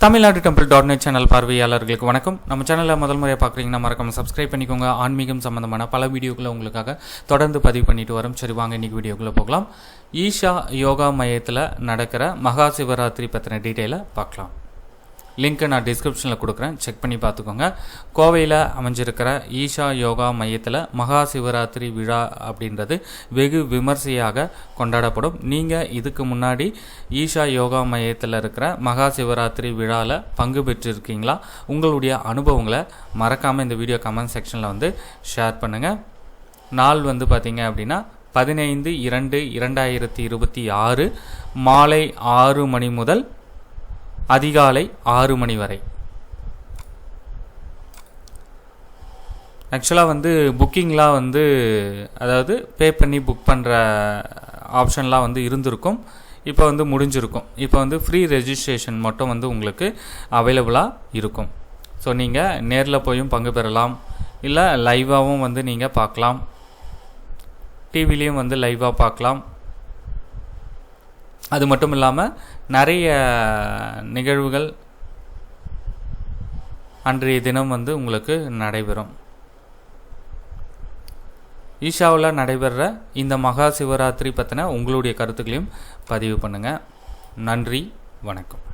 Tamil Nadu டெம்பிள்.net channel பார்வையாளர்களுக்கு வணக்கம். நம்ம சேனலில் முதல் முறையாக பார்க்குறீங்கன்னா மறக்காம சப்ஸ்கிரைப் பண்ணிக்கோங்க. ஆன்மீகம் சம்பந்தமான பல வீடியோக்களை உங்களுக்காக தொடர்ந்து பதிவு பண்ணிட்டு வரோம். சரி, வாங்க இன்றைக்கி வீடியோக்குள்ளே போகலாம். ஈஷா யோகா மையத்தில் நடக்கிற மகா சிவராத்திரி பற்றின டீட்டெயிலை பார்க்கலாம். லிங்க்கை நான் டிஸ்கிரிப்ஷனில் கொடுக்குறேன், செக் பண்ணி பார்த்துக்கோங்க. கோவையில் அமைஞ்சிருக்கிற ஈஷா யோகா மையத்தில் மகா சிவராத்திரி விழா அப்படின்றது வெகு விமர்சையாக கொண்டாடப்படும். நீங்கள் இதுக்கு முன்னாடி ஈஷா யோகா மையத்தில் இருக்கிற மகா சிவராத்திரி விழாவில் பங்கு பெற்றிருக்கீங்களா? உங்களுடைய அனுபவங்களை மறக்காமல் இந்த வீடியோ கமெண்ட் செக்ஷனில் வந்து ஷேர் பண்ணுங்கள். நாள் வந்து பார்த்திங்க அப்படின்னா 15/2/2026 மாலை 6 மணி முதல் அதிகாலை 6 மணி வரை. ஆக்சுவலாக வந்து புக்கிங்லாம் வந்து அதாவது பே பண்ணி புக் பண்ணுற ஆப்ஷன்லாம் வந்து இருந்திருக்கும். இப்போ வந்து முடிஞ்சிருக்கும். இப்போ வந்து ஃப்ரீ ரெஜிஸ்ட்ரேஷன் மட்டும் வந்து உங்களுக்கு அவைலபிளாக இருக்கும். ஸோ நீங்கள் நேரில் போயும் பங்கு பெறலாம், இல்லை லைவாகவும் வந்து நீங்கள் பார்க்கலாம், டிவிலையும் வந்து லைவாக பார்க்கலாம். அது மட்டும் இல்லாமல் நிறைய நிகழ்வுகள் அன்றைய தினம் வந்து உங்களுக்கு நடைபெறும். ஈஷாவில் நடைபெற இந்த மகா சிவராத்திரி பற்றின உங்களுடைய கருத்துக்களையும் பதிவு பண்ணுங்கள். நன்றி, வணக்கம்.